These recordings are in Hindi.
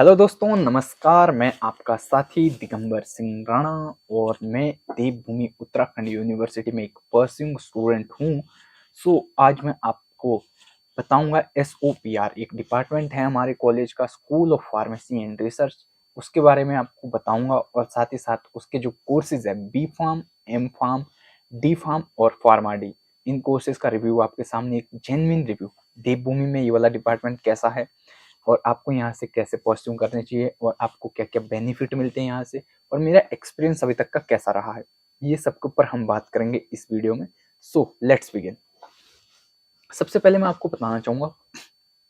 हेलो दोस्तों, नमस्कार। मैं आपका साथी दिगंबर सिंह राणा और मैं देवभूमि उत्तराखंड यूनिवर्सिटी में एक पर्सिंग स्टूडेंट हूँ। आज मैं आपको बताऊंगा SOPR एक डिपार्टमेंट है हमारे कॉलेज का, school of pharmacy and research. उसके बारे में आपको बताऊंगा और साथ ही साथ उसके जो कोर्सेज है B pharm, M pharm, D pharm और फार्मा डी, इन कोर्सेज का रिव्यू आपके सामने, एक जेन्युइन रिव्यू देवभूमि में ये वाला डिपार्टमेंट कैसा है और आपको यहाँ से कैसे परस्यू करने चाहिए और आपको क्या क्या बेनिफिट मिलते हैं यहाँ से, और मेरा एक्सपीरियंस अभी तक का कैसा रहा है, ये सब के ऊपर हम बात करेंगे इस वीडियो में। Let's begin. सबसे पहले मैं आपको बताना चाहूँगा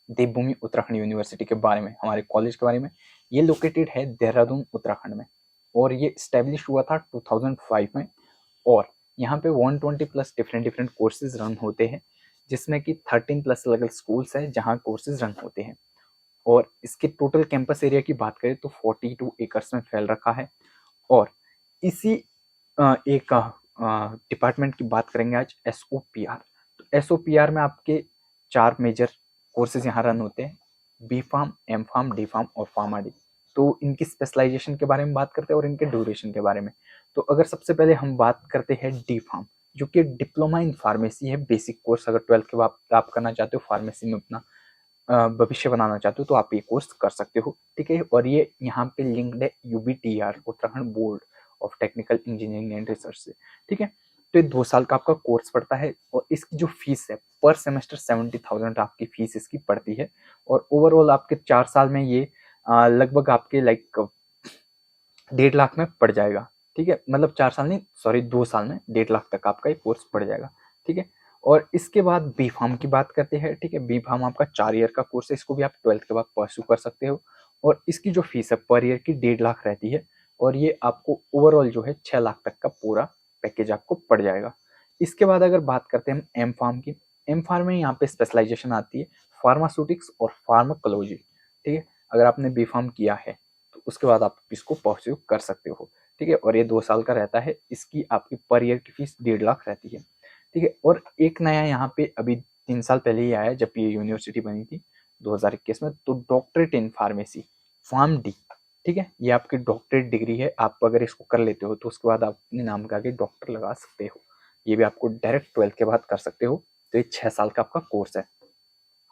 देवभूमि उत्तराखंड यूनिवर्सिटी के बारे में, हमारे कॉलेज के बारे में। ये लोकेटेड है देहरादून उत्तराखंड में और ये स्टैब्लिश हुआ था 2005 में। और यहाँ पे 120 plus different different courses run होते हैं, जिसमें कि 13 प्लस अलग अलग स्कूल्स हैं जहाँ कोर्सेज रन होते हैं। और इसके टोटल कैंपस एरिया की बात करें तो 42 एकर्स में फैल रखा है। और इसी एक डिपार्टमेंट की बात करेंगे आज, SOPR। तो SOPR में आपके 4 मेजर कोर्सेज यहाँ रन होते हैं, B pharm, M pharm, D pharm और फार्मा डी। तो इनकी स्पेशलाइजेशन के बारे में बात करते हैं और इनके ड्यूरेशन के बारे में। तो अगर सबसे पहले हम बात करते हैं डी फार्म, जो कि डिप्लोमा इन फार्मेसी है, बेसिक कोर्स। अगर 12th के बाद आप करना चाहते हो, फार्मेसी में अपना भविष्य बनाना चाहते हो तो आप ये कोर्स कर सकते हो, ठीक है। और ये यहाँ पे लिंक्ड है UBTR, Uttarakhand board of technical engineering and research से, ठीक है। तो ये 2 साल का आपका कोर्स पड़ता है और इसकी जो फीस है पर सेमेस्टर 70,000 आपकी फीस इसकी पड़ती है। और ओवरऑल आपके 4 साल में ये लगभग आपके 1.5 लाख में पड़ जाएगा, ठीक है। मतलब 4 साल नहीं, सॉरी 2 साल में 1.5 लाख तक आपका ये कोर्स पड़ जाएगा, ठीक है। और इसके बाद बी फार्म की बात करते हैं, ठीक है। बी फार्म आपका 4 ईयर का कोर्स है, इसको भी आप 12th के बाद परस्यू कर सकते हो। और इसकी जो फीस है पर ईयर की 1.5 लाख रहती है और ये आपको ओवरऑल जो है 6 लाख तक का पूरा पैकेज आपको पड़ जाएगा। इसके बाद अगर बात करते हैं हम एम फार्म की, एम फार्म में यहाँ पे स्पेशलाइजेशन आती है फार्मास्यूटिक्स और फार्माकोलॉजी, ठीक है। अगर आपने बी फार्म किया है तो उसके बाद आप इसको परस्यू कर सकते हो, ठीक है। और ये 2 साल का रहता है, इसकी आपकी पर ईयर की फीस 1.5 लाख रहती है, ठीक है। और एक नया यहाँ पे अभी 3 साल पहले ही आया, जब ये यूनिवर्सिटी बनी थी 2021 में, तो doctorate in pharmacy, pharm D, ठीक है। ये आपकी डॉक्टरेट डिग्री है, आप अगर इसको कर लेते हो तो उसके बाद आप अपने नाम के आगे डॉक्टर लगा सकते हो। ये भी आपको डायरेक्ट 12th के बाद कर सकते हो। तो ये 6 साल का आपका कोर्स है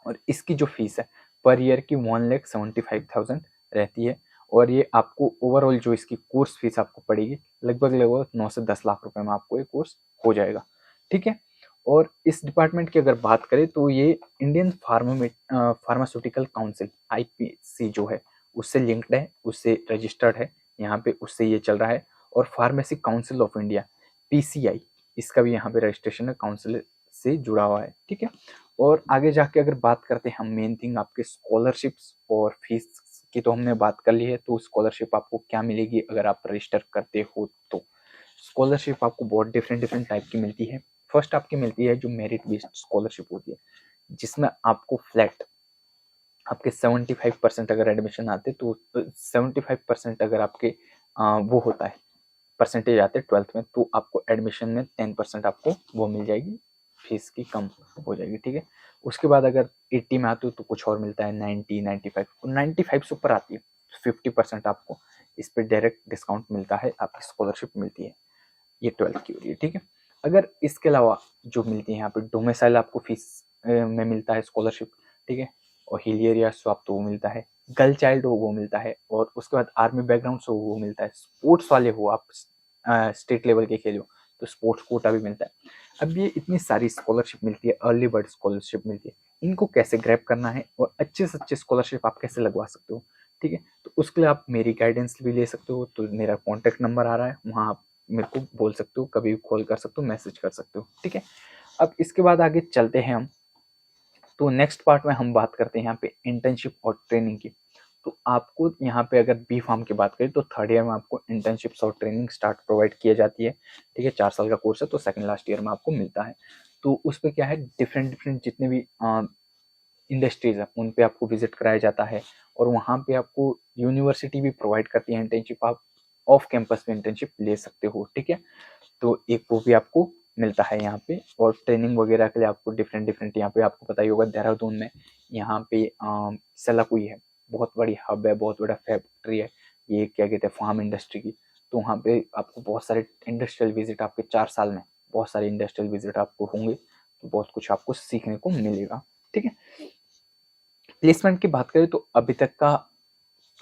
और इसकी जो फीस है पर ईयर की 1,75,000 रहती है। और ये आपको ओवरऑल जो इसकी कोर्स फीस आपको पड़ेगी लगभग 9 से 10 लाख रुपए में आपको ये कोर्स हो जाएगा, ठीक है। और इस डिपार्टमेंट की अगर बात करें तो ये इंडियन फार्मास्यूटिकल काउंसिल IPC जो है उससे लिंक्ड है, उससे रजिस्टर्ड है यहाँ पे, उससे ये चल रहा है। और pharmacy council of India PCI, इसका भी यहाँ पे रजिस्ट्रेशन है, काउंसिल से जुड़ा हुआ है, ठीक है। और आगे जाके अगर बात करते हैं हम, मेन थिंग आपके स्कॉलरशिप्स और फीस की तो हमने बात कर ली है। तो स्कॉलरशिप आपको क्या मिलेगी अगर आप रजिस्टर करते हो तो स्कॉलरशिप आपको बहुत डिफरेंट डिफरेंट टाइप की मिलती है। फर्स्ट आपकी मिलती है जो मेरिट बेस्ड स्कॉलरशिप होती है, जिसमें आपको फ्लैट आपके 75% अगर एडमिशन आते तो 75% अगर आपके वो होता है परसेंटेज आते हैं 12th में, तो आपको एडमिशन में 10% आपको वो मिल जाएगी, फीस की कम हो जाएगी, ठीक है। उसके बाद अगर 80 में आते हो तो कुछ और मिलता है, 90, 95, 95 से ऊपर आती है 50% आपको इस पर डायरेक्ट डिस्काउंट मिलता है, आपकी स्कॉलरशिप मिलती है। ये 12th की हो रही है, ठीक है। अगर इसके अलावा जो मिलती है यहाँ पे, डोमिसाइल आपको फीस में मिलता है स्कॉलरशिप, ठीक है। और हिल एरिया स्वैप तो वो मिलता है, गर्ल चाइल्ड हो वो मिलता है, और उसके बाद आर्मी बैकग्राउंड से वो मिलता है, स्पोर्ट्स वाले हो आप, स्टेट लेवल के खेलो तो स्पोर्ट्स कोटा भी मिलता है। अब ये इतनी सारी स्कॉलरशिप मिलती है, अर्ली बर्ड स्कॉलरशिप मिलती है, इनको कैसे ग्रैब करना है और अच्छे से अच्छे स्कॉलरशिप आप कैसे लगवा सकते हो, ठीक है। तो उसके लिए आप मेरी गाइडेंस भी ले सकते हो। तो मेरा कॉन्टैक्ट नंबर आ रहा है, वहाँ आप मेरे को बोल सकते हो, कभी भी कॉल कर सकते हो, मैसेज कर सकते हो, ठीक है। अब इसके बाद आगे चलते हैं हम, तो नेक्स्ट पार्ट में हम बात करते हैं यहाँ पे इंटर्नशिप और ट्रेनिंग की। तो आपको यहाँ पे अगर बी फार्म की बात करें तो 3rd ईयर में आपको इंटर्नशिप्स और ट्रेनिंग स्टार्ट प्रोवाइड किया जाती है, ठीक है। 4 साल का कोर्स है तो सेकंड लास्ट ईयर में आपको मिलता है। तो उस पर क्या है, डिफरेंट डिफरेंट जितने भी इंडस्ट्रीज है उन पे आपको विजिट कराया जाता है। और वहाँ पे आपको यूनिवर्सिटी भी प्रोवाइड करती है इंटर्नशिप, आप ऑफ कैंपस में इंटर्नशिप ले सकते हो, ठीक है। तो एक वो भी आपको मिलता है यहाँ पे। और ट्रेनिंग वगैरह के लिए आपको डिफरेंट डिफरेंट, यहाँ पे आपको पता ही होगा देहरादून में यहाँ पे सेलाकुई है, बहुत बड़ी हब है, बहुत बड़ा फैक्ट्री है ये, क्या कहते हैं, फार्म इंडस्ट्री की। तो वहाँ पे आपको बहुत सारे इंडस्ट्रियल विजिट, आपके 4 साल में बहुत सारे इंडस्ट्रियल विजिट आपको होंगे, तो बहुत कुछ आपको सीखने को मिलेगा। ठीक है, प्लेसमेंट की बात करें तो अभी तक का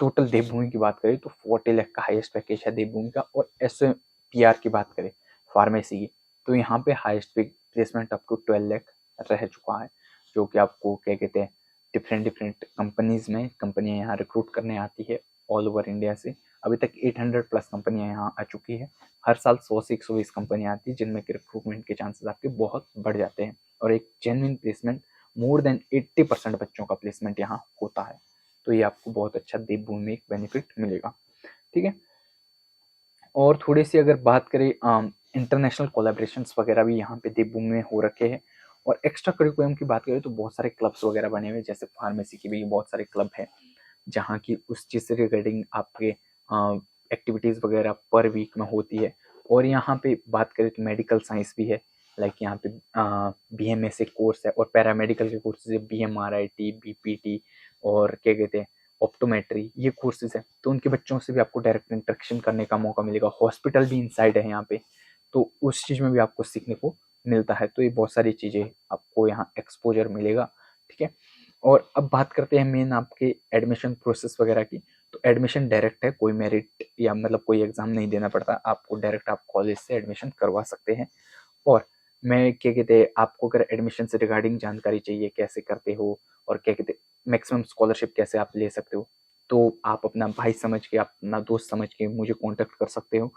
टोटल देवभूमि की बात करें तो 40 लाख का हाईएस्ट पैकेज है देवभूमि का। और SPR की बात करें फार्मेसी की, तो यहाँ पे highest placement up to 12 lakh रह चुका है, जो कि आपको क्या कहते हैं, डिफरेंट डिफरेंट कंपनीज में कंपनियां यहाँ रिक्रूट करने आती है ऑल ओवर इंडिया से। अभी तक 800 प्लस कंपनियां यहाँ आ चुकी है। हर साल 100 से 120 कंपनियां आती है, जिनमें कि रिक्रूटमेंट के चांसेस आपके बहुत बढ़ जाते हैं। और एक जेन्युइन प्लेसमेंट, मोर देन 80% बच्चों का प्लेसमेंट यहाँ होता है। तो ये आपको बहुत अच्छा देवभूमि में एक बेनिफिट मिलेगा। ठीक है, और थोड़ी सी अगर बात करें इंटरनेशनल कोलैबोरेशंस वगैरह भी यहाँ पे देवभूमि में हो रखे हैं। और एक्स्ट्रा करिकुलम की बात करें तो बहुत सारे क्लब्स वगैरह बने हुए हैं, जैसे फार्मेसी की भी बहुत सारे क्लब हैं, जहाँ की उस चीज़ से रिगार्डिंग आपके एक्टिविटीज़ वगैरह पर वीक में होती है। और यहाँ पे बात करें तो मेडिकल साइंस भी है, लाइक यहाँ पे BMS एक कोर्स है, और पैरामेडिकल के कोर्सेज है, BMRIT, BPT, और क्या कहते हैं, ऑप्टोमेट्री, ये कोर्सेज है। तो उनके बच्चों से भी आपको डायरेक्ट इंटरेक्शन करने का मौका मिलेगा। हॉस्पिटल भी इनसाइड है यहाँ पे, तो उस चीज़ में भी आपको सीखने को मिलता है। तो ये बहुत सारी चीज़ें आपको यहाँ एक्सपोजर मिलेगा। ठीक है, और अब बात करते हैं मेन आपके एडमिशन प्रोसेस वगैरह की। तो एडमिशन डायरेक्ट है, कोई मेरिट या मतलब कोई एग्जाम नहीं देना पड़ता आपको, डायरेक्ट आप कॉलेज से एडमिशन करवा सकते हैं। और मैं क्या कहते हैं, आपको अगर एडमिशन से रिगार्डिंग जानकारी चाहिए, कैसे करते हो और क्या कहते हैं मैक्सिमम स्कॉलरशिप कैसे आप ले सकते हो, तो आप अपना भाई समझ के, अपना दोस्त समझ के मुझे कांटेक्ट कर सकते हो।